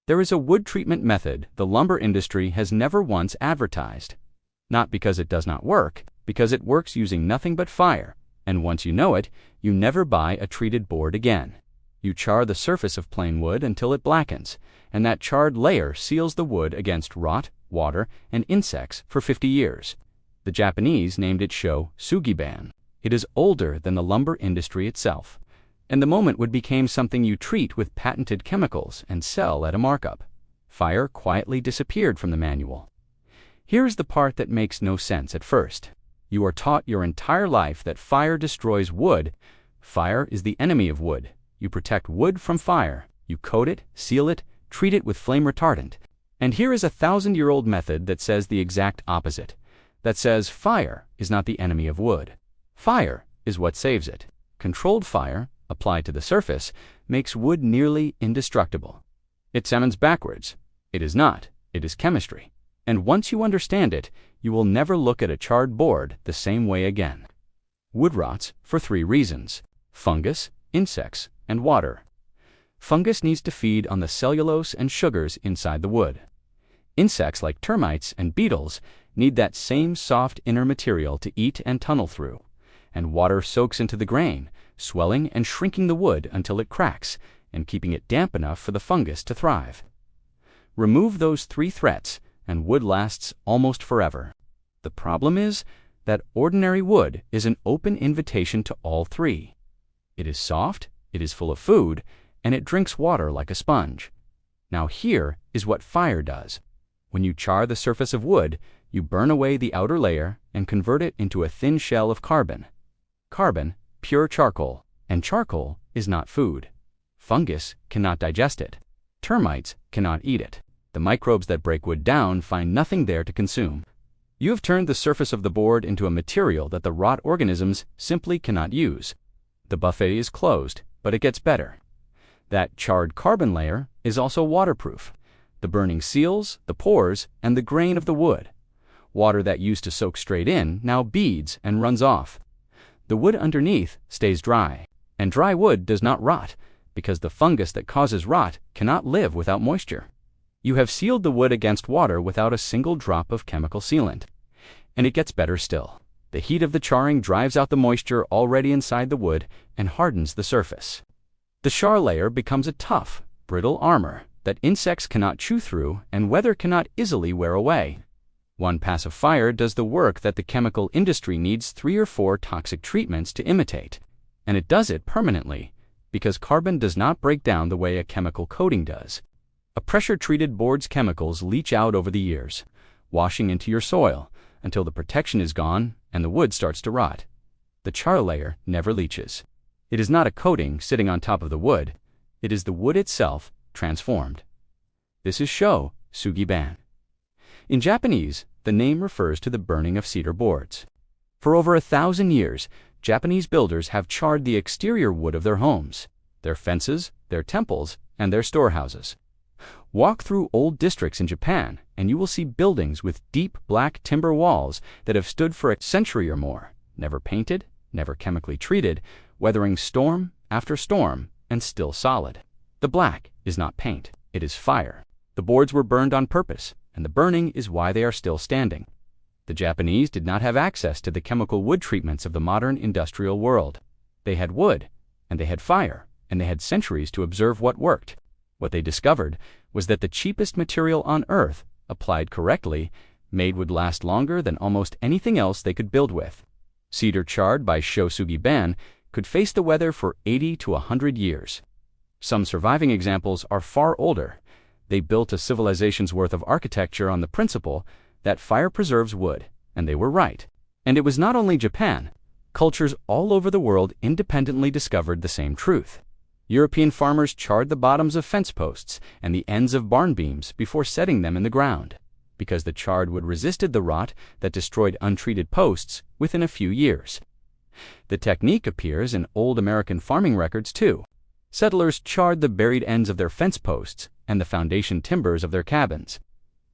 There is a wood treatment method the lumber industry has never once advertised. Not because it does not work, because it works using nothing but fire, and once you know it, you never buy a treated board again. You char the surface of plain wood until it blackens, and that charred layer seals the wood against rot, water, and insects for 50 years. The Japanese named it Shou Sugi. It is older than the lumber industry itself, and the moment wood became something you treat with patented chemicals and sell at a markup. Fire quietly disappeared from the manual. Here's the part that makes no sense at first. You are taught your entire life that fire destroys wood. Fire is the enemy of wood. You protect wood from fire. You coat it, seal it, treat it with flame retardant. And here is a 1,000-year-old method that says the exact opposite. That says fire is not the enemy of wood. Fire is what saves it. Controlled fire, applied to the surface, makes wood nearly indestructible. It sounds backwards. It is not. It is chemistry. And once you understand it, you will never look at a charred board the same way again. Wood rots for 3 reasons: fungus, insects, and water. Fungus needs to feed on the cellulose and sugars inside the wood. Insects like termites and beetles need that same soft inner material to eat and tunnel through. And water soaks into the grain, swelling and shrinking the wood until it cracks, and keeping it damp enough for the fungus to thrive. Remove those 3 threats, and wood lasts almost forever. The problem is that ordinary wood is an open invitation to all 3. It is soft, it is full of food, and it drinks water like a sponge. Now here is what fire does. When you char the surface of wood, you burn away the outer layer and convert it into a thin shell of carbon. Carbon, pure charcoal, and charcoal is not food. Fungus cannot digest it. Termites cannot eat it. The microbes that break wood down find nothing there to consume. You have turned the surface of the board into a material that the rot organisms simply cannot use. The buffet is closed, but it gets better. That charred carbon layer is also waterproof. The burning seals the pores and the grain of the wood. Water that used to soak straight in now beads and runs off. The wood underneath stays dry, and dry wood does not rot, because the fungus that causes rot cannot live without moisture. You have sealed the wood against water without a single drop of chemical sealant. And it gets better still. The heat of the charring drives out the moisture already inside the wood and hardens the surface. The char layer becomes a tough, brittle armor that insects cannot chew through and weather cannot easily wear away. One pass of fire does the work that the chemical industry needs 3 or 4 toxic treatments to imitate. And it does it permanently, because carbon does not break down the way a chemical coating does. A pressure-treated board's chemicals leach out over the years, washing into your soil until the protection is gone and the wood starts to rot. The char layer never leaches. It is not a coating sitting on top of the wood. It is the wood itself transformed. This is Shou Sugi. In Japanese, the name refers to the burning of cedar boards. For over 1,000 years, Japanese builders have charred the exterior wood of their homes, their fences, their temples, and their storehouses. Walk through old districts in Japan, and you will see buildings with deep black timber walls that have stood for a century or more, never painted, never chemically treated, weathering storm after storm, and still solid. The black is not paint, it is fire. The boards were burned on purpose, and the burning is why they are still standing. The Japanese did not have access to the chemical wood treatments of the modern industrial world. They had wood, and they had fire, and they had centuries to observe what worked. What they discovered was that the cheapest material on earth, applied correctly, made would last longer than almost anything else they could build with. Cedar charred by Shou Sugi could face the weather for 80 to 100 years. Some surviving examples are far older. They built a civilization's worth of architecture on the principle that fire preserves wood, and they were right. And it was not only Japan. Cultures all over the world independently discovered the same truth. European farmers charred the bottoms of fence posts and the ends of barn beams before setting them in the ground, because the charred wood resisted the rot that destroyed untreated posts within a few years. The technique appears in old American farming records too. Settlers charred the buried ends of their fence posts and the foundation timbers of their cabins.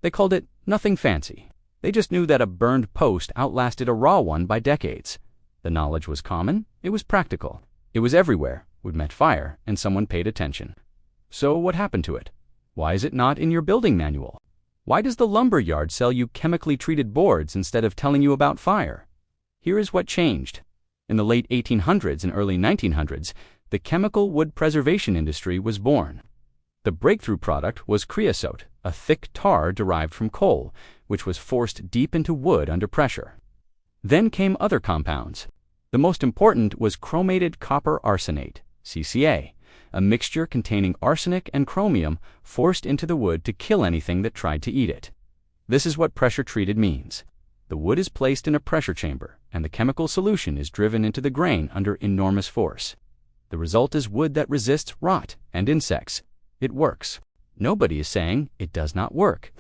They called it nothing fancy. They just knew that a burned post outlasted a raw one by decades. The knowledge was common, it was practical, it was everywhere. Wood met fire, and someone paid attention. So what happened to it? Why is it not in your building manual? Why does the lumber yard sell you chemically treated boards instead of telling you about fire? Here is what changed. In the late 1800s and early 1900s, the chemical wood preservation industry was born. The breakthrough product was creosote, a thick tar derived from coal, which was forced deep into wood under pressure. Then came other compounds. The most important was chromated copper arsenate, CCA, a mixture containing arsenic and chromium forced into the wood to kill anything that tried to eat it. This is what pressure-treated means. The wood is placed in a pressure chamber, and the chemical solution is driven into the grain under enormous force. The result is wood that resists rot and insects. It works. Nobody is saying it does not work.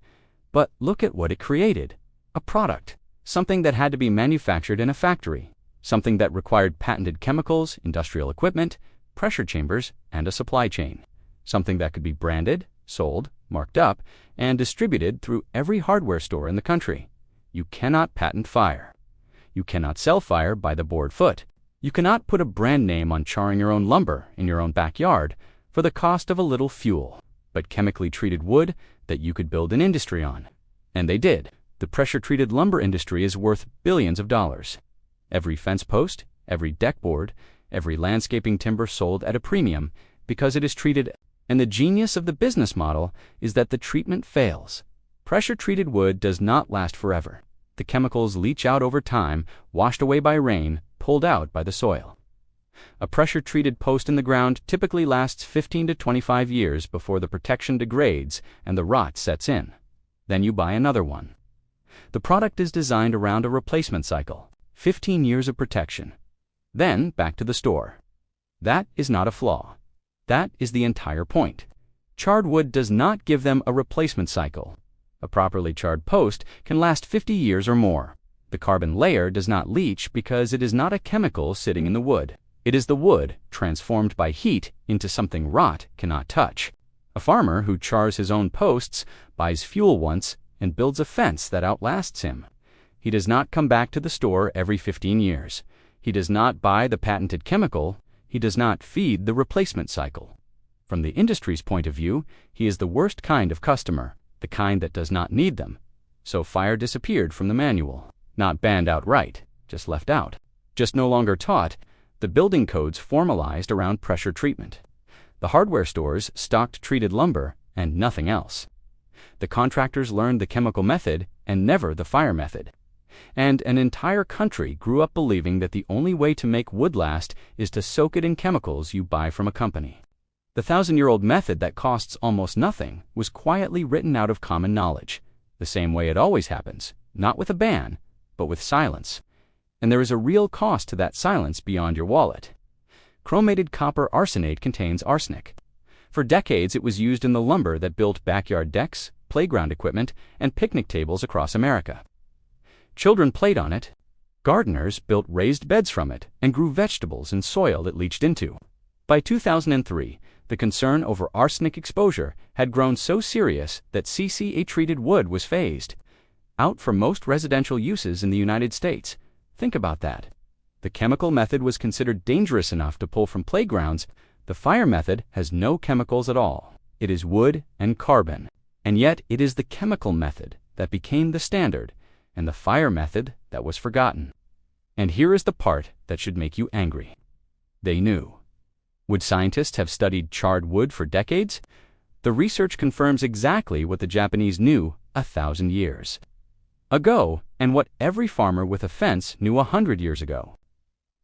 But look at what it created. A product. Something that had to be manufactured in a factory. Something that required patented chemicals, industrial equipment, pressure chambers, and a supply chain. Something that could be branded, sold, marked up, and distributed through every hardware store in the country. You cannot patent fire. You cannot sell fire by the board foot. You cannot put a brand name on charring your own lumber in your own backyard for the cost of a little fuel, but chemically treated wood that you could build an industry on. And they did. The pressure-treated lumber industry is worth billions of dollars. Every fence post, every deck board, every landscaping timber sold at a premium because it is treated. And the genius of the business model is that the treatment fails. Pressure-treated wood does not last forever. The chemicals leach out over time, washed away by rain, pulled out by the soil. A pressure-treated post in the ground typically lasts 15 to 25 years before the protection degrades and the rot sets in. Then you buy another one. The product is designed around a replacement cycle, 15 years of protection. Then back to the store. That is not a flaw. That is the entire point. Charred wood does not give them a replacement cycle. A properly charred post can last 50 years or more. The carbon layer does not leach because it is not a chemical sitting in the wood. It is the wood transformed by heat into something rot cannot touch. A farmer who chars his own posts buys fuel once and builds a fence that outlasts him. He does not come back to the store every 15 years. He does not buy the patented chemical. He does not feed the replacement cycle. From the industry's point of view, he is the worst kind of customer, the kind that does not need them. So fire disappeared from the manual. Not banned outright, just left out. Just no longer taught. The building codes formalized around pressure treatment. The hardware stores stocked treated lumber and nothing else. The contractors learned the chemical method and never the fire method. And an entire country grew up believing that the only way to make wood last is to soak it in chemicals you buy from a company. The 1,000-year-old method that costs almost nothing was quietly written out of common knowledge, the same way it always happens, not with a ban, but with silence. And there is a real cost to that silence beyond your wallet. Chromated copper arsenate contains arsenic. For decades it was used in the lumber that built backyard decks, playground equipment, and picnic tables across America. Children played on it. Gardeners built raised beds from it and grew vegetables in soil it leached into. By 2003, the concern over arsenic exposure had grown so serious that CCA-treated wood was phased out for most residential uses in the United States. Think about that. The chemical method was considered dangerous enough to pull from playgrounds. The fire method has no chemicals at all. It is wood and carbon. And yet it is the chemical method that became the standard and the fire method that was forgotten. And here is the part that should make you angry. They knew. Would scientists have studied charred wood for decades? The research confirms exactly what the Japanese knew 1,000 years ago and what every farmer with a fence knew 100 years ago.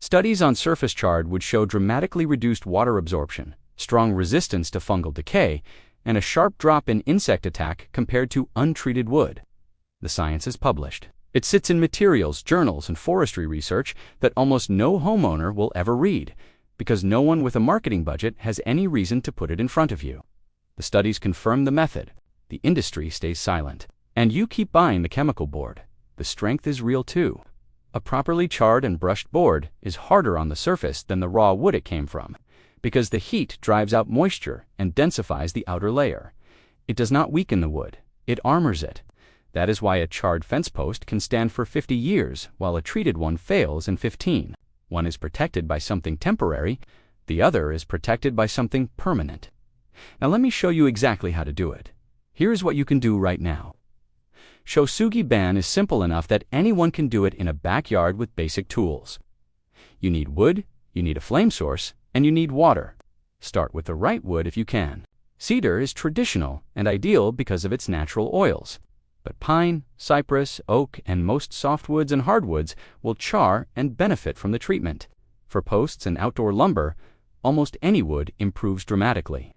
Studies on surface charred would show dramatically reduced water absorption, strong resistance to fungal decay, and a sharp drop in insect attack compared to untreated wood. The science is published. It sits in materials, journals, and forestry research that almost no homeowner will ever read, because no one with a marketing budget has any reason to put it in front of you. The studies confirm the method. The industry stays silent. And you keep buying the chemical board. The strength is real too. A properly charred and brushed board is harder on the surface than the raw wood it came from, because the heat drives out moisture and densifies the outer layer. It does not weaken the wood. It armors it. That is why a charred fence post can stand for 50 years while a treated one fails in 15. One is protected by something temporary, the other is protected by something permanent. Now let me show you exactly how to do it. Here's what you can do right now. Shou Sugi ban is simple enough that anyone can do it in a backyard with basic tools. You need wood, you need a flame source, and you need water. Start with the right wood if you can. Cedar is traditional and ideal because of its natural oils. But pine, cypress, oak, and most softwoods and hardwoods will char and benefit from the treatment. For posts and outdoor lumber, almost any wood improves dramatically.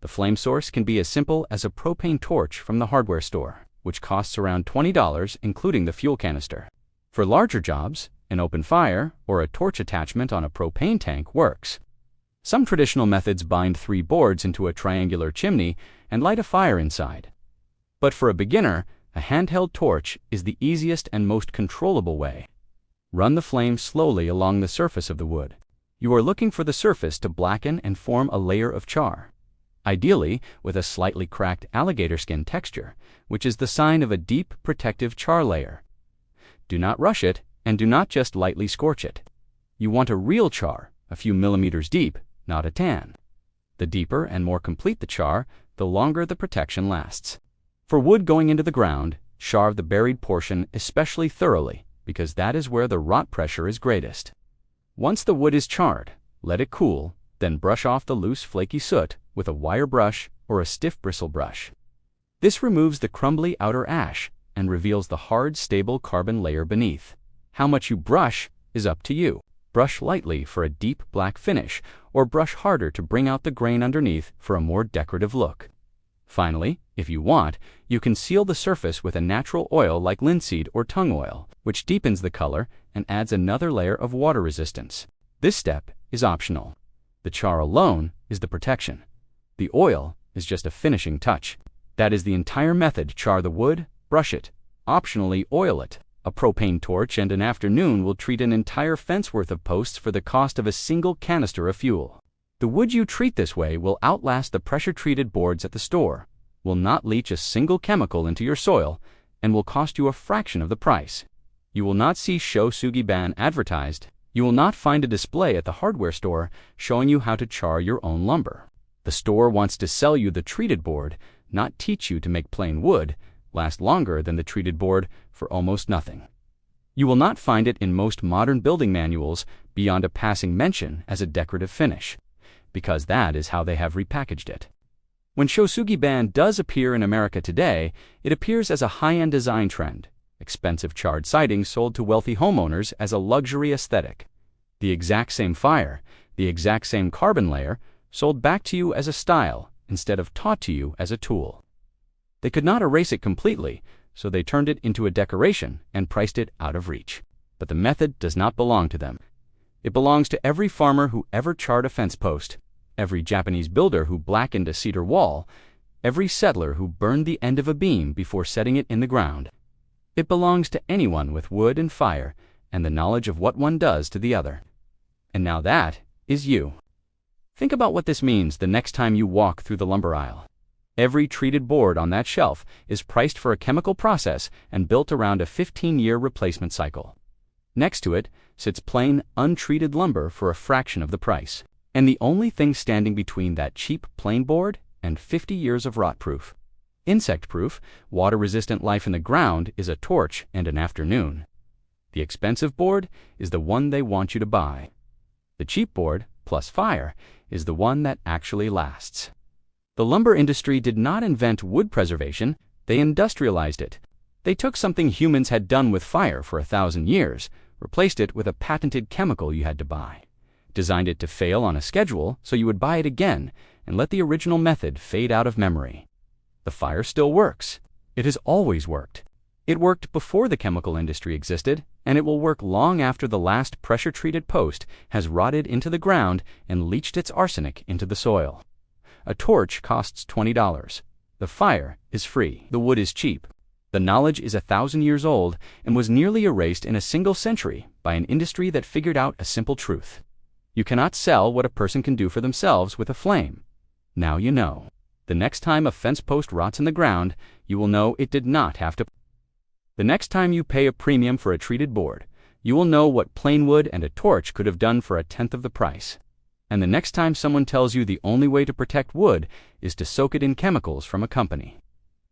The flame source can be as simple as a propane torch from the hardware store, which costs around $20 including the fuel canister. For larger jobs, an open fire or a torch attachment on a propane tank works. Some traditional methods bind 3 boards into a triangular chimney and light a fire inside. But for a beginner, a handheld torch is the easiest and most controllable way. Run the flame slowly along the surface of the wood. You are looking for the surface to blacken and form a layer of char, ideally with a slightly cracked alligator skin texture, which is the sign of a deep, protective char layer. Do not rush it, and do not just lightly scorch it. You want a real char, a few millimeters deep, not a tan. The deeper and more complete the char, the longer the protection lasts. For wood going into the ground, char the buried portion especially thoroughly, because that is where the rot pressure is greatest. Once the wood is charred, let it cool, then brush off the loose flaky soot with a wire brush or a stiff bristle brush. This removes the crumbly outer ash and reveals the hard, stable carbon layer beneath. How much you brush is up to you. Brush lightly for a deep black finish, or brush harder to bring out the grain underneath for a more decorative look. Finally, if you want, you can seal the surface with a natural oil like linseed or tung oil, which deepens the color and adds another layer of water resistance. This step is optional. The char alone is the protection. The oil is just a finishing touch. That is the entire method. Char the wood, brush it, optionally oil it. A propane torch and an afternoon will treat an entire fence worth of posts for the cost of a single canister of fuel. The wood you treat this way will outlast the pressure-treated boards at the store, will not leach a single chemical into your soil, and will cost you a fraction of the price. You will not see Shou Sugi ban advertised. You will not find a display at the hardware store showing you how to char your own lumber. The store wants to sell you the treated board, not teach you to make plain wood last longer than the treated board for almost nothing. You will not find it in most modern building manuals beyond a passing mention as a decorative finish, because that is how they have repackaged it. When Shou Sugi ban does appear in America today, it appears as a high-end design trend, expensive charred siding sold to wealthy homeowners as a luxury aesthetic. The exact same fire, the exact same carbon layer, sold back to you as a style instead of taught to you as a tool. They could not erase it completely, so they turned it into a decoration and priced it out of reach. But the method does not belong to them. It belongs to every farmer who ever charred a fence post, every Japanese builder who blackened a cedar wall, every settler who burned the end of a beam before setting it in the ground. It belongs to anyone with wood and fire and the knowledge of what one does to the other. And now that is you. Think about what this means the next time you walk through the lumber aisle. Every treated board on that shelf is priced for a chemical process and built around a 15-year replacement cycle. Next to it sits plain, untreated lumber for a fraction of the price. And the only thing standing between that cheap plain board and 50 years of rot-proof, insect-proof, water-resistant life in the ground is a torch and an afternoon. The expensive board is the one they want you to buy. The cheap board, plus fire, is the one that actually lasts. The lumber industry did not invent wood preservation, they industrialized it. They took something humans had done with fire for 1,000 years, replaced it with a patented chemical you had to buy, designed it to fail on a schedule so you would buy it again, and let the original method fade out of memory. The fire still works. It has always worked. It worked before the chemical industry existed, and it will work long after the last pressure-treated post has rotted into the ground and leached its arsenic into the soil. A torch costs $20. The fire is free. The wood is cheap. The knowledge is 1,000 years old and was nearly erased in a single century by an industry that figured out a simple truth. You cannot sell what a person can do for themselves with a flame. Now you know. The next time a fence post rots in the ground, you will know it did not have to. The next time you pay a premium for a treated board, you will know what plain wood and a torch could have done for 1/10 of the price. And the next time someone tells you the only way to protect wood is to soak it in chemicals from a company,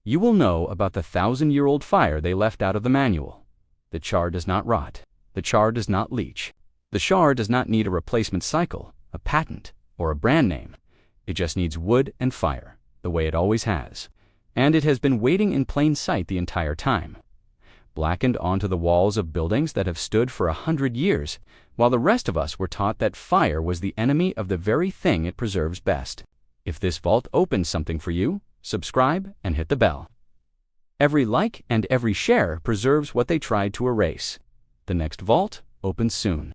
you will know about the 1,000-year-old fire they left out of the manual. The char does not rot. The char does not leach. The char does not need a replacement cycle, a patent, or a brand name. It just needs wood and fire, the way it always has. And it has been waiting in plain sight the entire time, blackened onto the walls of buildings that have stood for 100 years, while the rest of us were taught that fire was the enemy of the very thing it preserves best. If this vault opens something for you, subscribe and hit the bell. Every like and every share preserves what they tried to erase. The next vault opens soon.